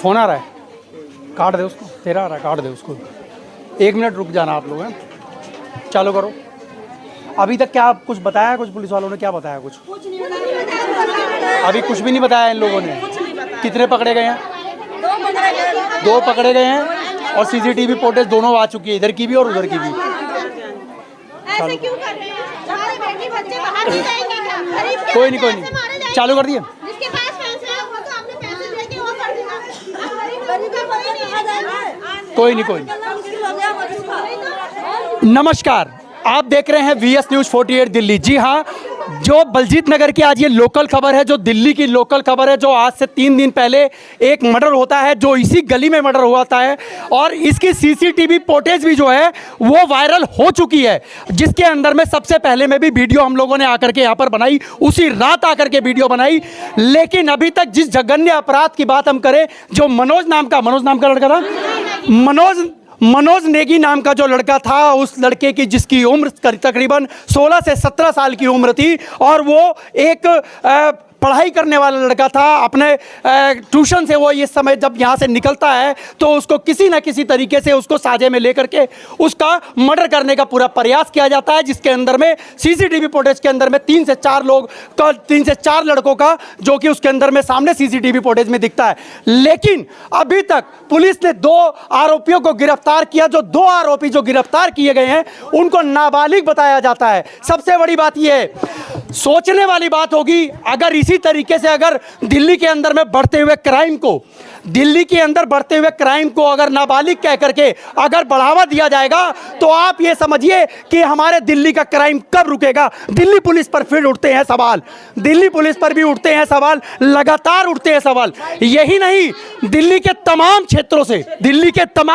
Phone आ रहा है, काट दे उसको, तेरा आ रहा है, काट दे उसको। 1 मिनट रुक जाना आप लोग, हैं, चालू करो। अभी तक क्या कुछ बताया, कुछ पुलिस वालों ने क्या बताया? कुछ अभी कुछ भी नहीं बताया इन लोगों ने। कितने पकड़े गए हैं? 2 पकड़े गए हैं और सीसीटीवी फुटेज दोनों आ चुकी है, इधर की भी और उधर की भी। ऐसे क्यों कर रहे हैं? हमारे बेटी बच्चे बाहर नहीं जाएंगे क्या? कोई नहीं, चालू कर दिए। जिसके पास पैसे हैं वो तो आपने पैसे दे के वो कर देगा। गरीब का कोई नहीं है। कोई नहीं। नमस्कार, आप देख रहे हैं VS News 48 दिल्ली। जी हाँ, जो बलजीत नगर की आज ये लोकल खबर है, जो दिल्ली की लोकल खबर है, जो आज से 3 दिन पहले एक मर्डर होता है, जो इसी गली में मर्डर हुआ है और इसकी सीसीटीवी फुटेज भी जो है वो वायरल हो चुकी है, जिसके अंदर में सबसे पहले में भी वीडियो हम लोगों ने आकर के यहाँ पर बनाई, उसी रात आकर के वीडियो बनाई। लेकिन अभी तक जिस जघन्य अपराध की बात हम करें, जो मनोज नाम का लड़का था, मनोज नेगी नाम का जो लड़का था, उस लड़के की जिसकी उम्र तकरीबन 16 से 17 साल की उम्र थी और वो एक पढ़ाई करने वाला लड़का था। अपने ट्यूशन से वो इस समय जब यहाँ से निकलता है तो उसको किसी न किसी तरीके से उसको साझे में लेकर के उसका मर्डर करने का पूरा प्रयास किया जाता है, जिसके अंदर में सीसीटीवी फुटेज के अंदर में 3 से 4 लड़कों का जो कि उसके अंदर में सामने सीसीटीवी फुटेज में दिखता है। लेकिन अभी तक पुलिस ने 2 आरोपियों को गिरफ्तार किया। जो 2 आरोपी जो गिरफ्तार किए गए हैं उनको नाबालिग बताया जाता है। सबसे बड़ी बात यह है, सोचने वाली बात होगी, अगर इसी तरीके से अगर दिल्ली के अंदर में बढ़ते हुए क्राइम को अगर नाबालिग कह करके अगर बढ़ावा दिया जाएगा तो आप ये समझिए कि हमारे दिल्ली का क्राइम कब रुकेगा। दिल्ली पुलिस पर फिर उठते हैं सवाल, दिल्ली पुलिस पर भी उठते हैं सवाल, लगातार उठते हैं सवाल। यही नहीं, दिल्ली के तमाम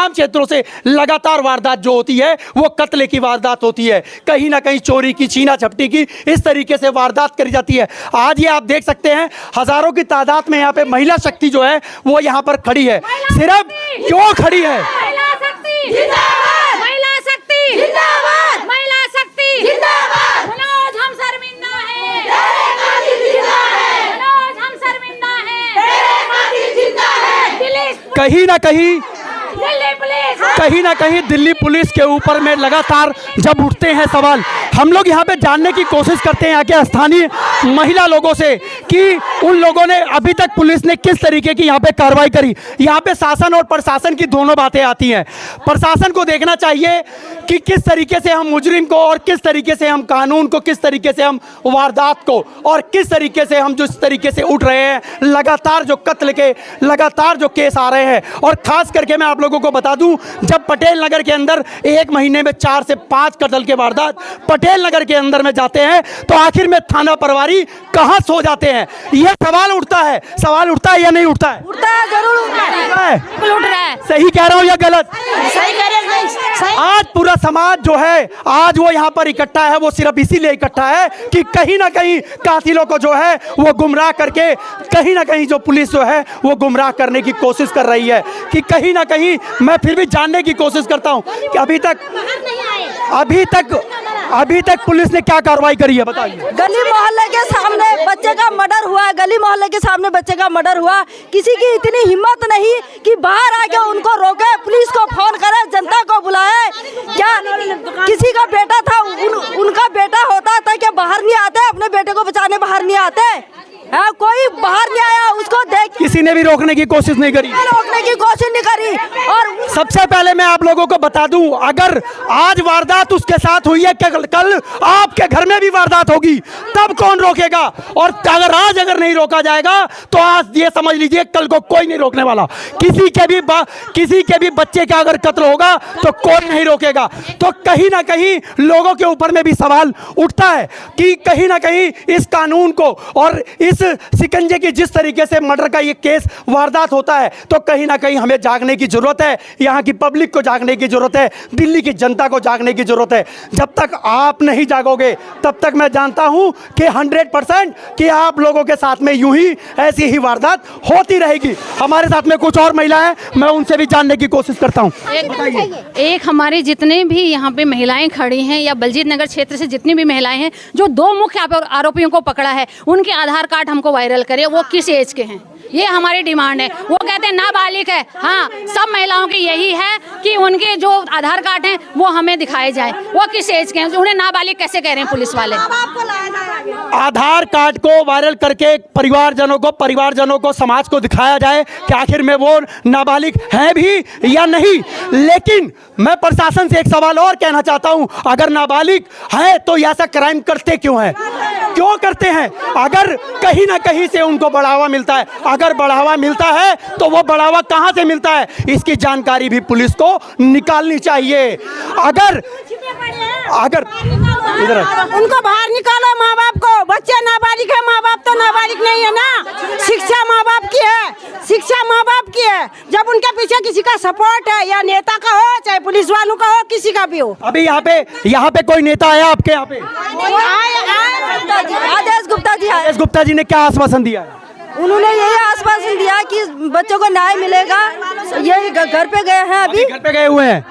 क्षेत्रों से लगातार वारदात जो होती है वो कत्ले की वारदात होती है, कहीं ना कहीं चोरी की, छीना झपटी की, इस तरीके से वारदात करी जाती है। आज ये आप देख सकते हैं, हजारों की तादाद में यहाँ पे महिला शक्ति जो है वो यहाँ पर खड़ी है। सिर्फ क्यों खड़ी है? महिला शक्ति जिंदाबाद, महिला शक्ति जिंदाबाद, महिला शक्ति जिंदाबाद। मनोज हम शर्मिंदा हैं, तेरे कातिल जिंदा है। मनोज हम शर्मिंदा हैं, तेरे कातिल जिंदा है। कहीं ना कहीं दिल्ली पुलिस के ऊपर में लगातार जब उठते हैं सवाल, हम लोग यहाँ पे जानने की कोशिश करते हैं यहाँ के स्थानीय महिला लोगों से कि उन लोगों ने अभी तक पुलिस ने किस तरीके की यहाँ पे कार्रवाई करी। यहाँ पे शासन और प्रशासन की दोनों बातें आती हैं। प्रशासन को देखना चाहिए कि किस तरीके से हम मुजरिम को और किस तरीके से हम कानून को, किस तरीके से हम वारदात को और किस तरीके से हम जिस तरीके से उठ रहे हैं, लगातार जो कत्ल के लगातार जो केस आ रहे हैं। और खास करके मैं आप लोगों को बता दूं, जब पटेल नगर के अंदर 1 महीने में 4 से 5 कत्ल के वारदात पटेल नगर के अंदर में जाते हैं तो आखिर में थाना प्रभारी कहां सो जाते हैं? यह सवाल उठता है या नहीं उठता है? उठता है, जरूर उठ रहा है। सही कह रहा हूं या गलत? सही कह रहे हैं, सही। आज पूरा समाज जो है आज वो यहाँ पर इकट्ठा है, वो सिर्फ इसीलिए इकट्ठा है कि कहीं ना कहीं कातिलों को जो है वो गुमराह करके, कहीं ना कहीं जो पुलिस जो है वो गुमराह करने की कोशिश कर रही है। कि कहीं ना कहीं मैं फिर भी जानने की कोशिश करता हूं कि अभी तक पुलिस ने क्या कार्रवाई करी है, बताइए। गली मोहल्ले के सामने बच्चे का मर्डर हुआ, किसी की इतनी हिम्मत नहीं कि बाहर आके उनको रोके, पुलिस को फोन करे, जनता को बुलाए। क्या किसी का बेटा था, उनका बेटा होता था क्या बाहर नहीं आते? अपने बेटे को बचाने बाहर नहीं आते? कोई बाहर नहीं आया, उसको देख किसी ने भी रोकने की कोशिश नहीं करी। और सबसे पहले मैं आप लोगों को बता दूं, अगर आज वारदात उसके साथ हुई है, कल आपके घर में भी वारदात होगी, तब कौन रोकेगा? और अगर नहीं रोका जाएगा तो आज ये समझ लीजिए कल को कोई नहीं रोकने वाला। किसी के भी बच्चे का अगर कत्ल होगा तो कोई नहीं रोकेगा। तो कहीं ना कहीं लोगों के ऊपर में भी सवाल उठता है कि कहीं ना कहीं इस कानून को और इस शिकंजे की जिस तरीके से मर्डर का ये केस वारदात होता है, तो कहीं ना कहीं हमें जागने की जरूरत है। यहाँ की पब्लिक को जागने की जरूरत है, दिल्ली की जनता को जागने की जरूरत है। जब तक आप नहीं जागोगे तब तक मैं जानता हूं कि 100% कि आप लोगों के साथ में यूं ही ऐसी ही वारदात होती रहेगी। हमारे साथ में कुछ और महिला हैं, मैं उनसे भी जानने की कोशिश करता हूं। एक हमारे जितने भी यहाँ पे महिलाएं खड़ी हैं या बलजीत नगर क्षेत्र से जितनी भी महिलाएं हैं, जो 2 मुख्य आरोपियों को पकड़ा है, उनके आधार कार्ड कार्ड हमको वायरल करे, वो किस एज के हैं, ये हमारी डिमांड है। वो कहते हैं नाबालिग है, हाँ सब महिलाओं की यही है कि उनके जो आधार कार्ड हैं वो हमें दिखाए जाए, वो किस एज के हैं, उन्हें नाबालिग कैसे कह रहे हैं पुलिस वाले। आधार कार्ड को वायरल करके परिवारजनों को समाज को दिखाया जाए कि आखिर में वो नाबालिग हैं भी या नहीं। लेकिन मैं प्रशासन से एक सवाल और कहना चाहता हूं, अगर नाबालिग हैं तो ऐसा क्राइम करते क्यों हैं, क्यों करते हैं? अगर कहीं ना कहीं से उनको बढ़ावा मिलता है, अगर बढ़ावा मिलता है तो वो बढ़ावा कहां से मिलता है, इसकी जानकारी भी पुलिस को निकालनी चाहिए। अगर इधर उनको बाहर निकालो, माँ बाप को। बच्चे नाबालिग है, माँ बाप तो नाबालिग नहीं है ना। शिक्षा माँ बाप की है, शिक्षा माँ बाप की है। जब उनके पीछे किसी का सपोर्ट है, या नेता का हो चाहे पुलिस वालों का हो, किसी का भी हो। अभी यहाँ पे कोई नेता आया आपके यहाँ पे? आदेश गुप्ता जी आए। आदेश गुप्ता जी ने क्या आश्वासन दिया है? उन्होंने यही आश्वासन दिया कि बच्चों को न्याय मिलेगा। ये घर पे गए हैं, अभी घर पे गए हुए हैं।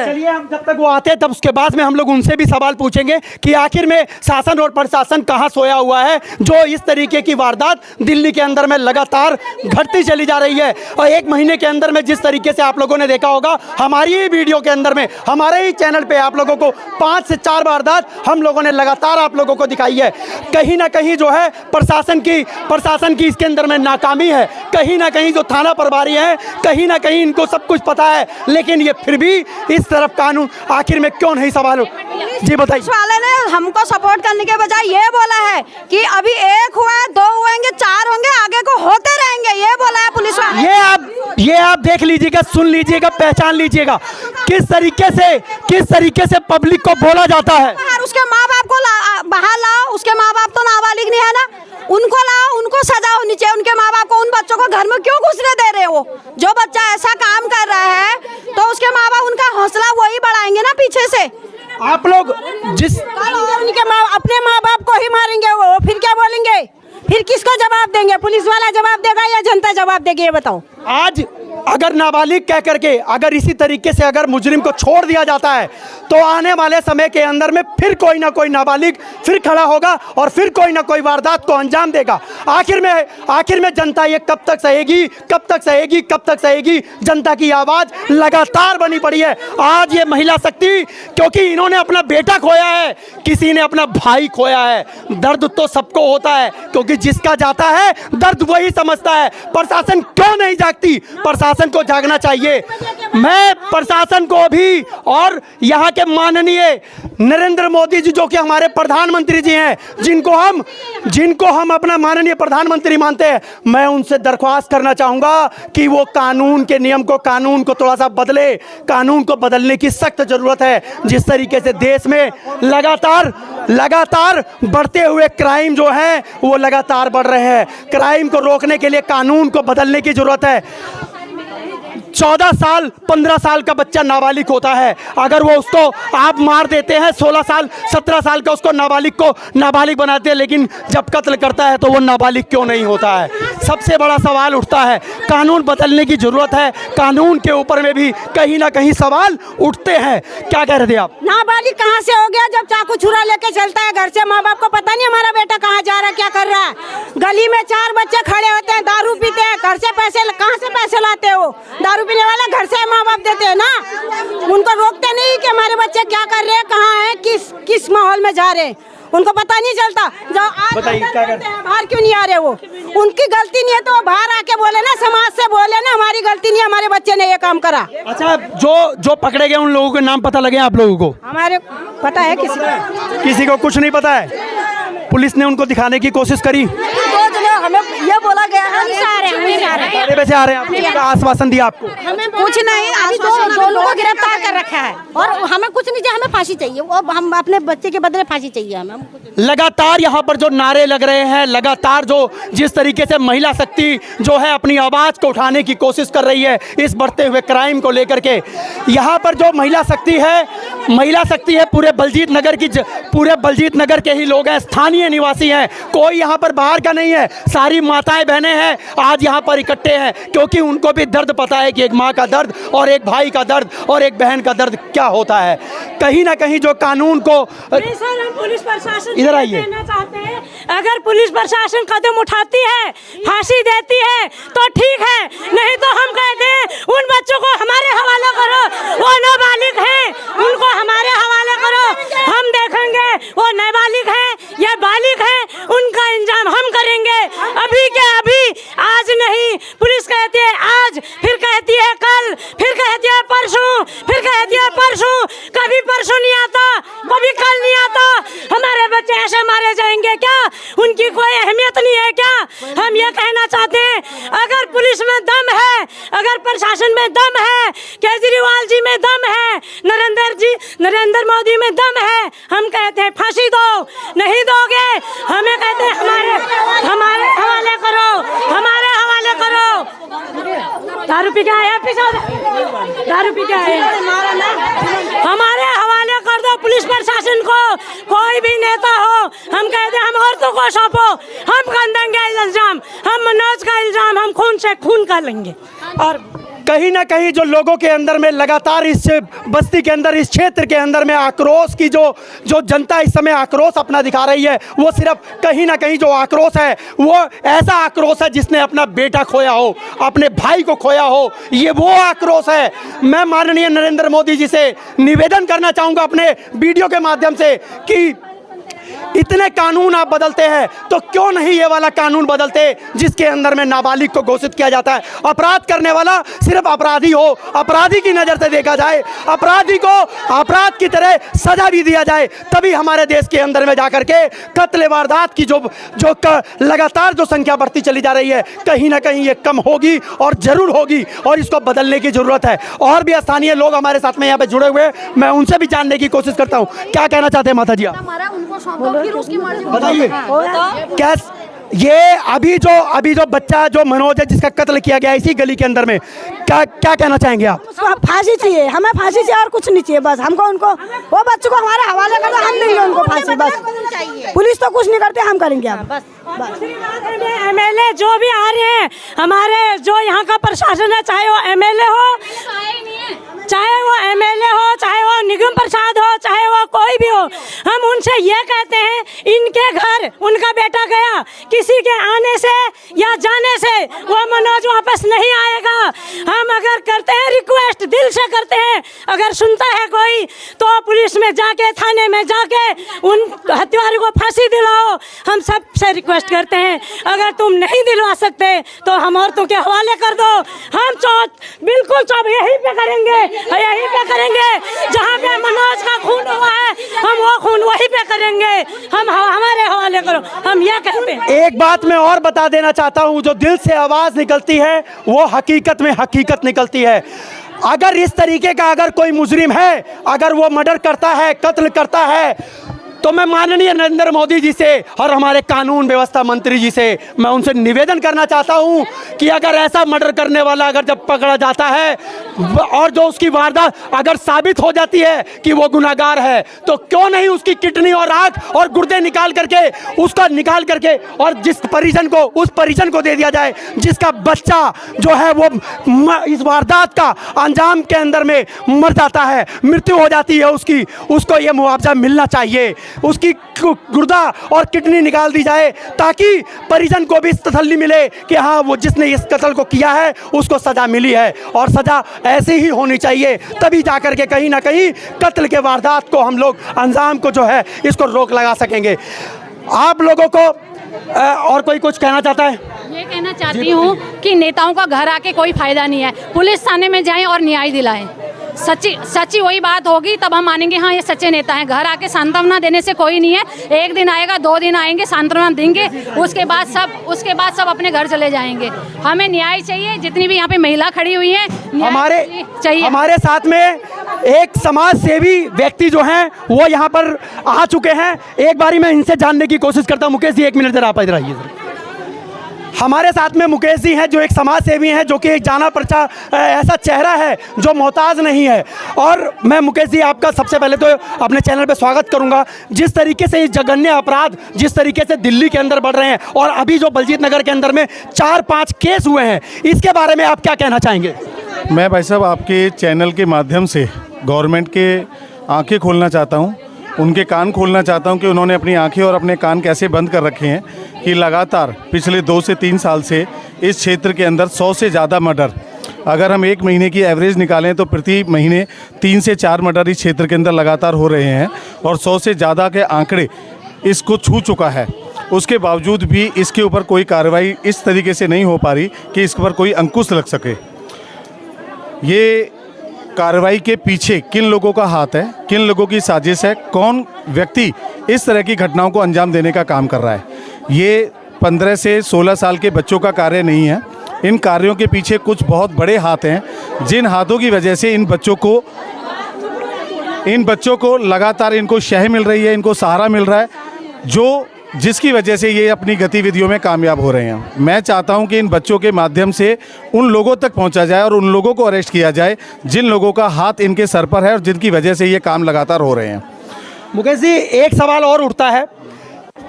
चलिए हम जब तक वो आते हैं तब उसके बाद में हम लोग उनसे भी सवाल पूछेंगे कि आखिर में शासन और प्रशासन कहाँ सोया हुआ है, जो इस तरीके की वारदात दिल्ली के अंदर में लगातार घटती चली जा रही है। और एक महीने के अंदर में जिस तरीके से आप लोगों ने देखा होगा हमारी ही वीडियो के अंदर में, हमारे ही चैनल पे आप लोगों को 5 से 4 वारदात हम लोगों ने लगातार आप लोगों को दिखाई है। कहीं ना कहीं जो है प्रशासन की इसके अंदर में नाकामी है। कहीं ना कहीं जो थाना प्रभारी है, कहीं ना कहीं इनको सब कुछ पता है, लेकिन ये फिर भी इस तरफ कानून आखिर में क्यों नहीं सवाल। जी बताइए। पुलिस वाले ने हमको सपोर्ट करने के बजाय ये बोला है कि अभी 1 हुआ है, 2 होंगे, 4 होंगे, आगे को होते रहेंगे, ये बोला है पुलिस वाले। ये आप देख लीजिएगा, सुन लीजिएगा, पहचान लीजिएगा किस तरीके से पब्लिक को बोला जाता है। उसके माँ बाप को बाहर लाओ, उसके माँ बाप तो नाबालिग नहीं है ना, उनको लाओ, उनको सजा होनी चाहिए। उनके माँ बाप को, उन बच्चों को घर में क्यों घुसने दे रहे हो? जो बच्चा ऐसा काम कर रहा है तो उसके माँ बाप उनका हौसला वही बढ़ाएंगे ना पीछे से। आप लोग उनके अपने माँ बाप को ही मारेंगे वो, फिर क्या बोलेंगे? फिर किसको जवाब देंगे? पुलिस वाला जवाब देगा या जनता जवाब देगी, ये बताओ। आज अगर नाबालिग कह करके अगर इसी तरीके से अगर मुजरिम को छोड़ दिया जाता है तो आने वाले समय के अंदर में फिर कोई ना कोई नाबालिग फिर खड़ा होगा और फिर कोई ना कोई वारदात को अंजाम देगा। आखिर में जनता ये कब तक सहेगी? जनता की आवाज लगातार बनी पड़ी है। आज ये महिला शक्ति, क्योंकि इन्होंने अपना बेटा खोया है, किसी ने अपना भाई खोया है। दर्द तो सबको होता है, क्योंकि जिसका जाता है दर्द वही समझता है। प्रशासन क्यों नहीं जागती? प्रशासन को जागना चाहिए। मैं प्रशासन को भी और यहाँ के माननीय नरेंद्र मोदी जी, जो कि हमारे प्रधानमंत्री जी हैं, जिनको हम अपना माननीय प्रधानमंत्री मानते हैं, मैं उनसे दरख्वास्त करना चाहूँगा कि वो कानून को थोड़ा सा बदले। कानून को बदलने की सख्त ज़रूरत है। जिस तरीके से देश में लगातार बढ़ते हुए क्राइम जो हैं वो लगातार बढ़ रहे हैं। क्राइम को रोकने के लिए कानून को बदलने की ज़रूरत है। 14 साल 15 साल का बच्चा नाबालिग होता है, अगर वो उसको आप मार देते हैं, 16 साल 17 साल का उसको नाबालिग बनाते हैं, लेकिन जब कत्ल करता है तो वो नाबालिग क्यों नहीं होता है? सबसे बड़ा सवाल उठता है। कानून बदलने की जरूरत है। कानून के ऊपर में भी कहीं ना कहीं सवाल उठते हैं। क्या कह रहे थे आप? नाबालिग कहाँ से हो गया जब चाकू छुरा लेके चलता है घर से? माँ बाप को पता नहीं हमारा बेटा कहाँ जा रहा है, क्या कर रहा है? गली में 4 बच्चे खड़े होते हैं, दारू पीते हैं, घर से कहाँ से पैसे लाते हो? दारू पीने वाले घर से माँ बाप देते हैं ना। उनको रोकते नहीं कि हमारे बच्चे क्या कर रहे हैं, कहाँ हैं, किस माहौल में जा रहे हैं, उनको पता नहीं चलता। जो आज बाहर क्यों नहीं आ रहे? वो उनकी गलती नहीं है तो वो बाहर आके बोले ना, समाज से बोले ना, हमारी गलती नहीं है, हमारे बच्चे ने ये काम करा। अच्छा, जो पकड़े गए उन लोगों के नाम पता लगे आप लोगों को? हमारे पता है, किसी को कुछ नहीं पता है। पुलिस ने उनको दिखाने की कोशिश करी, हमें ये बोला गया है वैसे आ रहे हैं। आपको आश्वासन दिया? आपको हमें कुछ नहीं, अभी दो लोगों को गिरफ्तार कर रखा है और हमें कुछ नहीं चाहिए, हमें फांसी चाहिए। और हम अपने बच्चे के बदले फांसी चाहिए हमें। लगातार यहाँ पर जो नारे लग रहे हैं, लगातार जिस तरीके से महिला शक्ति जो है अपनी आवाज़ को उठाने की कोशिश कर रही है इस बढ़ते हुए क्राइम को लेकर के, यहाँ पर जो महिला शक्ति है पूरे बलजीत नगर के ही लोग हैं, स्थानीय निवासी हैं, कोई यहाँ पर बाहर का नहीं है, सारी माताएं बहनें हैं आज यहाँ पर इकट्ठे हैं, क्योंकि उनको भी दर्द पता है कि एक माँ का दर्द और एक भाई का दर्द और एक बहन का दर्द क्या होता है। कहीं ना कहीं जो कानून को सर, हम पुलिस प्रशासन इधर आइए, कहना चाहते हैं, अगर पुलिस प्रशासन कदम उठाती है, फांसी देती है तो ठीक है, नहीं तो हम कहते हैं उन बच्चों को हमारे हवाले करो, वो नाबालिग हैं, उनको हमारे हवाले करो, हम देखेंगे वो नाबालिग हैं या बालिग हैं, उनका इंजाम हम करेंगे। अभी के अभी, आज नहीं, पुलिस कहती है आज, फिर कहती है कल, फिर कहती है परसों, फिर कहती है परसों, कभी परसों नहीं आता, कभी कल नहीं आता। हमारे बच्चे ऐसे मारे जाएंगे क्या? उनकी कोई अहमियत नहीं है क्या? हम ये कहना चाहते हैं, अगर पुलिस में दम है, अगर प्रशासन में दम है, केजरीवाल जी में दम है, नरेंद्र मोदी में दम है, हम कहते हैं फांसी दो। नहीं दोगे, हमें कहते हैं हमारे हवाले करो, हमारे हवाले करो। दारू पी के आया, दारू पी के आया, हमारे हवाले कर दो पुलिस प्रशासन को। कोई भी नेता हो, हम कहते हैं हम औरतों को सौंपो, हम कर देंगे इल्जाम, हम मनोज का इल्जाम हम खून से खून कर लेंगे। और कहीं ना कहीं जो लोगों के अंदर में लगातार इस बस्ती के अंदर, इस क्षेत्र के अंदर में आक्रोश की जो जनता इस समय आक्रोश अपना दिखा रही है, वो सिर्फ कहीं ना कहीं जो आक्रोश है वो ऐसा आक्रोश है जिसने अपना बेटा खोया हो, अपने भाई को खोया हो, ये वो आक्रोश है। मैं माननीय नरेंद्र मोदी जी से निवेदन करना चाहूँगा अपने वीडियो के माध्यम से कि इतने कानून आप बदलते हैं तो क्यों नहीं ये वाला कानून बदलते जिसके अंदर में नाबालिग को घोषित किया जाता है, अपराध करने वाला सिर्फ अपराधी हो, अपराधी की नज़र से देखा जाए, अपराधी को अपराध की तरह सजा भी दिया जाए, तभी हमारे देश के अंदर में जाकर के कत्ल वारदात की जो लगातार जो संख्या बढ़ती चली जा रही है, कहीं ना कहीं ये कम होगी और ज़रूर होगी और इसको बदलने की ज़रूरत है। और भी स्थानीय लोग हमारे साथ में यहाँ पे जुड़े हुए हैं, मैं उनसे भी जानने की कोशिश करता हूँ। क्या कहना चाहते हैं माता जी आप? बताइए क्या ये अभी जो बच्चा जो मनोज है जिसका कत्ल किया गया इसी गली के अंदर में, क्या कहना चाहेंगे आप? फांसी चाहिए, हमें फांसी चाहिए और कुछ नहीं चाहिए, बस हमको उनको वो बच्चों को हमारे हवाले कर दो, हम देंगे उनको फांसी। बस पुलिस तो कुछ नहीं करते, हम करेंगे। आप बस एमएलए जो भी आ रहे हैं, हमारे जो यहाँ का प्रशासन है, चाहे वो एमएलए हो, चाहे वो एमएलए हो, चाहे वो निगम प्रसाद हो, चाहे वो कोई भी हो, हम उनसे ये कहते हैं इनके घर उनका बेटा गया, किसी के आने से या जाने से वो मनोज वापस नहीं आएगा। हम अगर करते हैं रिक्वेस्ट, दिल से करते हैं, अगर सुनता है कोई तो पुलिस में जाके, थाने में जाके उन हत्यारों को फांसी दिलाओ। हम सबसे रिक्वेस्ट करते हैं, अगर तुम नहीं दिलवा सकते तो हम औरतों के हवाले कर दो। हम बिल्कुल सब यहीं पे करेंगे, यहीं पे करेंगे, जहाँ पे मनोज का खून हुआ है हम वो खून वहीं पे करेंगे। हम हमारे हवाले करो, हम ये कहते हैं। एक बात मैं और बता देना चाहता हूँ, जो दिल से आवाज़ निकलती है वो हकीकत में हकीकत निकलती है। अगर इस तरीके का अगर कोई मुजरिम है, अगर वो मर्डर करता है, कत्ल करता है, तो मैं माननीय नरेंद्र मोदी जी से और हमारे कानून व्यवस्था मंत्री जी से मैं उनसे निवेदन करना चाहता हूं कि अगर ऐसा मर्डर करने वाला अगर जब पकड़ा जाता है और जो उसकी वारदात अगर साबित हो जाती है कि वो गुनाहगार है, तो क्यों नहीं उसकी किडनी और आँख और गुर्दे निकाल करके उसका निकाल करके और जिस परिजन को उस परिजन को दे दिया जाए जिसका बच्चा जो है वो इस वारदात का अंजाम के अंदर में मर जाता है, मृत्यु हो जाती है उसकी, उसको ये मुआवजा मिलना चाहिए। उसकी गुर्दा और किडनी निकाल दी जाए ताकि परिजन को भी तसल्ली मिले कि हाँ वो जिसने इस कत्ल को किया है उसको सज़ा मिली है और सज़ा ऐसी ही होनी चाहिए, तभी जाकर के कहीं ना कहीं कत्ल के वारदात को हम लोग अंजाम को जो है इसको रोक लगा सकेंगे। आप लोगों को और कोई कुछ कहना चाहता है? ये कहना चाहती हूँ कि नेताओं का घर आके कोई फायदा नहीं है, पुलिस थाने में जाएं और न्याय दिलाएं। सच्ची वही बात होगी तब हम मानेंगे हाँ ये सच्चे नेता हैं। घर आके सांत्वना देने से कोई नहीं है, एक दिन आएगा, 2 दिन आएंगे, सांत्वना देंगे, उसके बाद सब अपने घर चले जाएंगे। हमें न्याय चाहिए। जितनी भी यहाँ पे महिला खड़ी हुई है हमारे साथ में एक समाज सेवी व्यक्ति जो हैं वो यहाँ पर आ चुके हैं। एक बारी मैं इनसे जानने की कोशिश करता हूँ। मुकेश जी 1 मिनट जरा आप इधर आइए। हमारे साथ में मुकेश जी हैं जो एक समाज सेवी हैं, जो कि एक जाना पर्चा ऐसा चेहरा है जो मोहताज नहीं है। और मैं मुकेश जी आपका सबसे पहले तो अपने चैनल पे स्वागत करूंगा। जिस तरीके से ये जघन्य अपराध जिस तरीके से दिल्ली के अंदर बढ़ रहे हैं और अभी जो बलजीत नगर के अंदर में 4-5 केस हुए हैं, इसके बारे में आप क्या कहना चाहेंगे? मैं भाई साहब आपके चैनल के माध्यम से गवर्नमेंट के आंखें खोलना चाहता हूं, उनके कान खोलना चाहता हूं कि उन्होंने अपनी आंखें और अपने कान कैसे बंद कर रखे हैं कि लगातार पिछले 2 से 3 साल से इस क्षेत्र के अंदर 100 से ज़्यादा मर्डर, अगर हम 1 महीने की एवरेज निकालें तो प्रति महीने 3 से 4 मर्डर इस क्षेत्र के अंदर लगातार हो रहे हैं और 100 से ज़्यादा के आंकड़े इसको छू चुका है। उसके बावजूद भी इसके ऊपर कोई कार्रवाई इस तरीके से नहीं हो पा रही कि इस पर कोई अंकुश लग सके। ये कार्रवाई के पीछे किन लोगों का हाथ है, किन लोगों की साजिश है, कौन व्यक्ति इस तरह की घटनाओं को अंजाम देने का काम कर रहा है, ये 15 से 16 साल के बच्चों का कार्य नहीं है। इन कार्यों के पीछे कुछ बहुत बड़े हाथ हैं, जिन हाथों की वजह से इन बच्चों को लगातार इनको शह मिल रही है, इनको सहारा मिल रहा है, जिसकी वजह से ये अपनी गतिविधियों में कामयाब हो रहे हैं। मैं चाहता हूं कि इन बच्चों के माध्यम से उन लोगों तक पहुंचा जाए और उन लोगों को अरेस्ट किया जाए जिन लोगों का हाथ इनके सर पर है और जिनकी वजह से ये काम लगातार हो रहे हैं। मुकेश जी, एक सवाल और उठता है,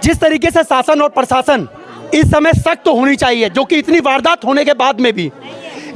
जिस तरीके से शासन और प्रशासन इस समय सख्त होनी चाहिए, जो कि इतनी वारदात होने के बाद में भी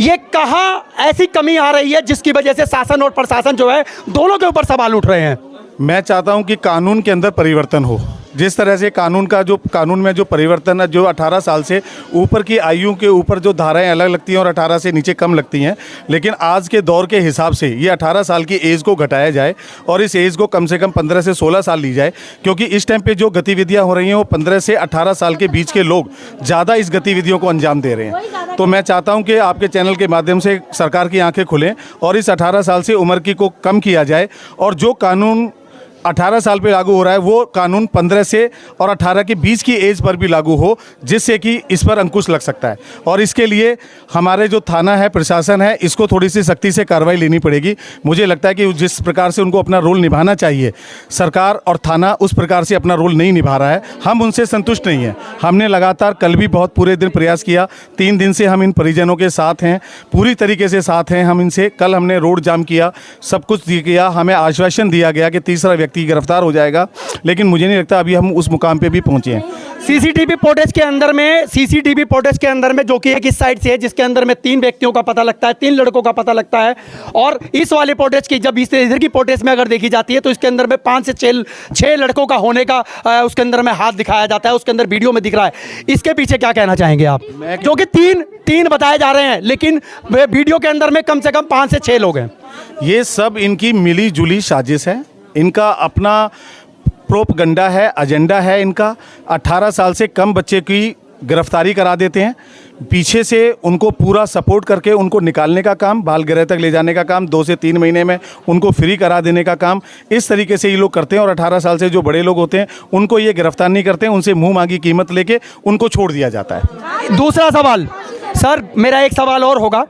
ये कहाँ ऐसी कमी आ रही है जिसकी वजह से शासन और प्रशासन जो है दोनों के ऊपर सवाल उठ रहे हैं? मैं चाहता हूं कि कानून के अंदर परिवर्तन हो। जिस तरह से कानून में जो परिवर्तन है, जो 18 साल से ऊपर की आयु के ऊपर जो धाराएं अलग लगती हैं और 18 से नीचे कम लगती हैं, लेकिन आज के दौर के हिसाब से ये 18 साल की एज को घटाया जाए और इस एज को कम से कम 15 से 16 साल ली जाए, क्योंकि इस टाइम पे जो गतिविधियां हो रही हैं वो 15 से 18 साल के बीच के लोग ज़्यादा इस गतिविधियों को अंजाम दे रहे हैं। तो मैं चाहता हूँ कि आपके चैनल के माध्यम से सरकार की आँखें खुलें और इस 18 साल से उम्र की को कम किया जाए और जो कानून 18 साल पे लागू हो रहा है वो कानून 15 से और 18 के बीच की एज पर भी लागू हो, जिससे कि इस पर अंकुश लग सकता है। और इसके लिए हमारे जो थाना है, प्रशासन है, इसको थोड़ी सी सख्ती से कार्रवाई लेनी पड़ेगी। मुझे लगता है कि जिस प्रकार से उनको अपना रोल निभाना चाहिए, सरकार और थाना उस प्रकार से अपना रोल नहीं निभा रहा है। हम उनसे संतुष्ट नहीं हैं। हमने लगातार कल भी बहुत पूरे दिन प्रयास किया, 3 दिन से हम इन परिजनों के साथ हैं, पूरी तरीके से साथ हैं हम इनसे। कल हमने रोड जाम किया, सब कुछ किया, हमें आश्वासन दिया गया कि तीसरा व्यक्ति गिरफ्तार हो जाएगा, लेकिन मुझे नहीं लगता अभी हम उस मुकाम पे भी पहुंचे हैं। सीसीटीवी फुटेज के अंदर में जो कि एक इस साइड से है, जिसके अंदर में 3 व्यक्तियों का पता लगता है, 3 लड़कों का पता लगता है। और इस वाले फुटेज की जब इधर की फुटेज में अगर देखी जाती है तो इसके अंदर में 5 से 6 लड़कों का होने का उसके अंदर में हाथ दिखाया जाता है, उसके अंदर वीडियो में दिख रहा है। इसके पीछे क्या कहना चाहेंगे आप? जो कि 3 बताए जा रहे हैं, लेकिन वीडियो के अंदर में कम से कम 5 से 6 लोग हैं। ये सब इनकी मिली जुली साजिश है, इनका अपना प्रोपगंडा है, एजेंडा है इनका। 18 साल से कम बच्चे की गिरफ्तारी करा देते हैं, पीछे से उनको पूरा सपोर्ट करके उनको निकालने का काम, बाल गृह तक ले जाने का काम, 2 से 3 महीने में उनको फ्री करा देने का काम, इस तरीके से ये लोग करते हैं। और 18 साल से जो बड़े लोग होते हैं उनको ये गिरफ्तार नहीं करते हैं, उनसे मुँह मांगी कीमत लेके उनको छोड़ दिया जाता है। दूसरा सवाल सर, मेरा एक सवाल और होगा,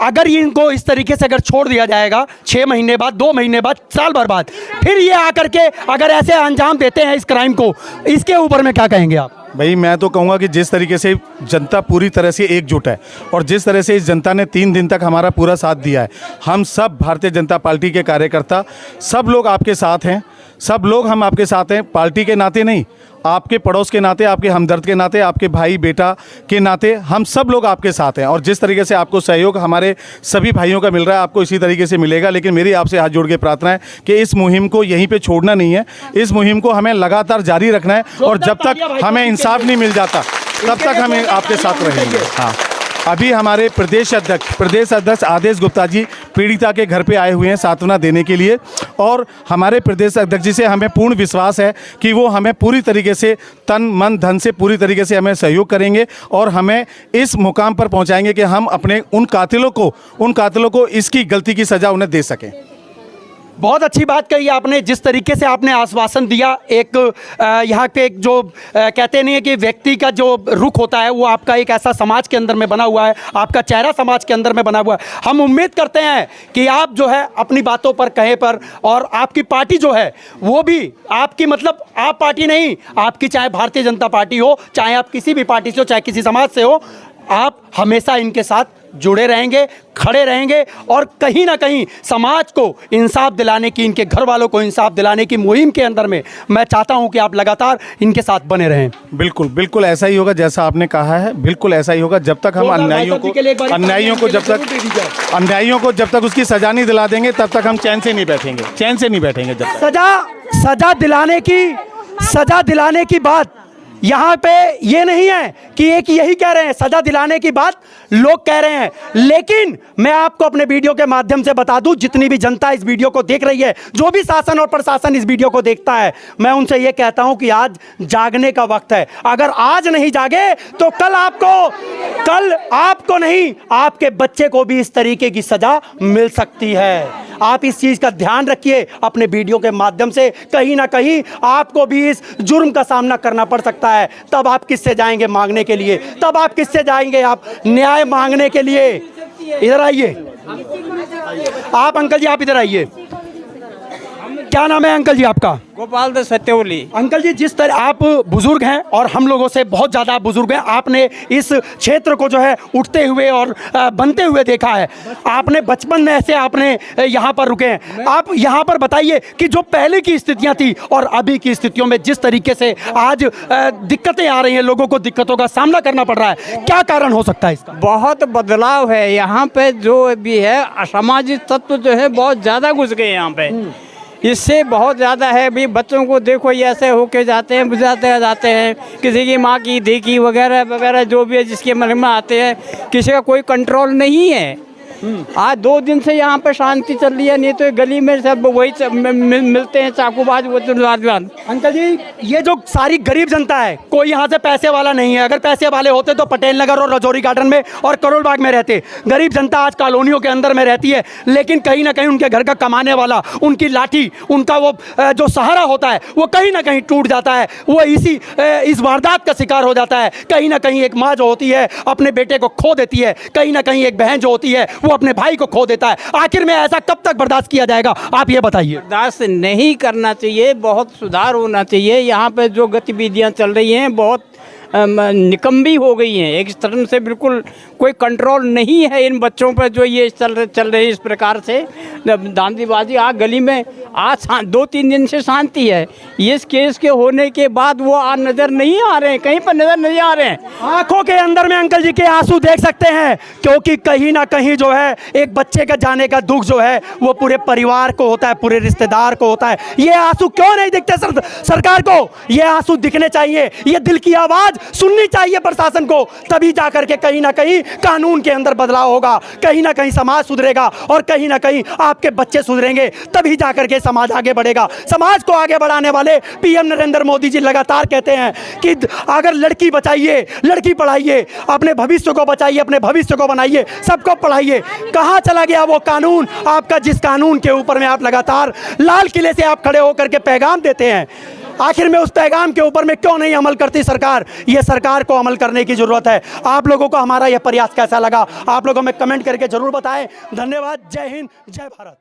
अगर इनको इस तरीके से अगर छोड़ दिया जाएगा 6 महीने बाद, 2 महीने बाद, साल भर बाद, फिर ये आकर के अगर ऐसे अंजाम देते हैं इस क्राइम को, इसके ऊपर में क्या कहेंगे आप? भाई मैं तो कहूँगा कि जिस तरीके से जनता पूरी तरह से एकजुट है और जिस तरह से इस जनता ने 3 दिन तक हमारा पूरा साथ दिया है, हम सब भारतीय जनता पार्टी के कार्यकर्ता, सब लोग आपके साथ हैं, सब लोग हम आपके साथ हैं, पार्टी के नाते नहीं, आपके पड़ोस के नाते, आपके हमदर्द के नाते, आपके भाई बेटा के नाते, हम सब लोग आपके साथ हैं। और जिस तरीके से आपको सहयोग हमारे सभी भाइयों का मिल रहा है, आपको इसी तरीके से मिलेगा। लेकिन मेरी आपसे हाथ जोड़ के प्रार्थना है कि इस मुहिम को यहीं पे छोड़ना नहीं है, इस मुहिम को हमें लगातार जारी रखना है और जब तक हमें इंसाफ नहीं मिल जाता तब तक हम आपके साथ रहेंगे। हाँ, अभी हमारे प्रदेश अध्यक्ष आदेश गुप्ता जी पीड़िता के घर पे आए हुए हैं सांत्वना देने के लिए, और हमारे प्रदेश अध्यक्ष जी से हमें पूर्ण विश्वास है कि वो हमें पूरी तरीके से तन मन धन से पूरी तरीके से हमें सहयोग करेंगे और हमें इस मुकाम पर पहुंचाएंगे कि हम अपने उन कातिलों को इसकी गलती की सज़ा उन्हें दे सकें। बहुत अच्छी बात कही आपने, जिस तरीके से आपने आश्वासन दिया। एक यहाँ पे एक जो कहते नहीं है कि व्यक्ति का जो रुख होता है वो आपका एक ऐसा समाज के अंदर में बना हुआ है, आपका चेहरा समाज के अंदर में बना हुआ है। हम उम्मीद करते हैं कि आप जो है अपनी बातों पर कहे पर, और आपकी पार्टी जो है वो भी आपकी, मतलब आप पार्टी नहीं, आपकी चाहे भारतीय जनता पार्टी हो, चाहे आप किसी भी पार्टी से हो, चाहे किसी समाज से हो, आप हमेशा इनके साथ जुड़े रहेंगे, खड़े रहेंगे और कहीं ना कहीं समाज को इंसाफ दिलाने की, इनके घर वालों को इंसाफ दिलाने की मुहिम के अंदर में मैं चाहता हूं कि आप लगातार इनके साथ बने रहें। बिल्कुल बिल्कुल ऐसा ही होगा जैसा आपने कहा है, बिल्कुल ऐसा ही होगा। जब तक हम अन्यायियों को जब तक उसकी सजा नहीं दिला देंगे तब तक हम चैन से नहीं बैठेंगे जब तक। सजा दिलाने की बात यहाँ पे ये नहीं है कि एक यही कह रहे हैं, सजा दिलाने की बात लोग कह रहे हैं, लेकिन मैं आपको अपने वीडियो के माध्यम से बता दूं, जितनी भी जनता इस वीडियो को देख रही है, जो भी शासन और प्रशासन इस वीडियो को देखता है, मैं उनसे ये कहता हूं कि आज जागने का वक्त है। अगर आज नहीं जागे तो कल आपको नहीं, आपके बच्चे को भी इस तरीके की सजा मिल सकती है। आप इस चीज का ध्यान रखिए अपने वीडियो के माध्यम से। कहीं ना कहीं आपको भी इस जुर्म का सामना करना पड़ सकता है। तब आप किससे जाएंगे मांगने के लिए? तब आप किससे जाएंगे आप न्याय मांगने के लिए? इधर आइए आप अंकल जी, आप इधर आइए। क्या नाम है अंकल जी आपका? गोपाल दास सत्यवली। अंकल जी, जिस तरह आप बुजुर्ग हैं और हम लोगों से बहुत ज़्यादा बुजुर्ग हैं, आपने इस क्षेत्र को जो है उठते हुए और बनते हुए देखा है। आपने बचपन में ऐसे आपने यहाँ पर रुके हैं। आप यहाँ पर बताइए कि जो पहले की स्थितियाँ थी और अभी की स्थितियों में जिस तरीके से आज दिक्कतें आ रही हैं, लोगों को दिक्कतों का सामना करना पड़ रहा है, क्या कारण हो सकता है इसका? बहुत बदलाव है यहाँ पे, जो भी है असामाजिक तत्व जो है बहुत ज़्यादा घुस गए यहाँ पे। इससे बहुत ज़्यादा है। अभी बच्चों को देखो, ये ऐसे होके जाते हैं, जाते हैं, किसी की माँ की देखी वगैरह वगैरह जो भी है जिसके मन में आते हैं, किसी का कोई कंट्रोल नहीं है। आज 2 दिन से यहाँ पे शांति चल रही है, नहीं तो गली में सब वही मिलते हैं चाकूबाज। वो अंकल जी, ये जो सारी गरीब जनता है, कोई यहाँ से पैसे वाला नहीं है। अगर पैसे वाले होते तो पटेल नगर और रजौरी गार्डन में और करोल बाग में रहते। गरीब जनता आज कॉलोनियों के अंदर में रहती है, लेकिन कहीं ना कहीं उनके घर का कमाने वाला, उनकी लाठी, उनका वो जो सहारा होता है, वो कहीं ना कहीं टूट जाता है। वो इस वारदात का शिकार हो जाता है। कहीं ना कहीं एक माँ जो होती है अपने बेटे को खो देती है, कहीं ना कहीं एक बहन जो होती है वो अपने भाई को खो देता है। आखिर में ऐसा कब तक बर्दाश्त किया जाएगा, आप ये बताइए। बर्दाश्त नहीं करना चाहिए, बहुत सुधार होना चाहिए। यहाँ पे जो गतिविधियाँ चल रही हैं बहुत निकम्बी हो गई हैं। एक तरह से बिल्कुल कोई कंट्रोल नहीं है इन बच्चों पर, जो ये चल रही इस प्रकार से दांदीबाजी। आज गली में आज 2-3 दिन से शांति है। इस केस के होने के बाद वो आज नज़र नहीं आ रहे हैं, कहीं पर नज़र नहीं आ रहे हैं। आंखों के अंदर में अंकल जी के आंसू देख सकते हैं, क्योंकि कहीं ना कहीं जो है एक बच्चे का जाने का दुख जो है वो पूरे परिवार को होता है, पूरे रिश्तेदार को होता है। ये आंसू क्यों नहीं दिखते सरकार को? ये आंसू दिखने चाहिए, ये दिल की आवाज़ सुननी चाहिए प्रशासन को। तभी जाकर के कहीं ना कहीं कानून के अंदर बदलाव होगा, कहीं ना कहीं समाज सुधरेगा और कहीं ना कहीं आपके बच्चे सुधरेंगे। तभी जाकर के समाज आगे बढ़ेगा। समाज को आगे बढ़ाने वाले पीएम नरेंद्र मोदी जी लगातार कहते हैं कि अगर लड़की बचाइए, लड़की पढ़ाइए, अपने भविष्य को बचाइए, अपने भविष्य को बनाइए, सबको पढ़ाइए। कहाँ चला गया वो कानून आपका, जिस कानून के ऊपर में आप लगातार लाल किले से आप खड़े होकर के पैगाम देते हैं? आखिर में उस पैगाम के ऊपर में क्यों नहीं अमल करती सरकार? ये सरकार को अमल करने की जरूरत है। आप लोगों को हमारा यह प्रयास कैसा लगा, आप लोगों में कमेंट करके जरूर बताएं। धन्यवाद। जय हिंद, जय भारत।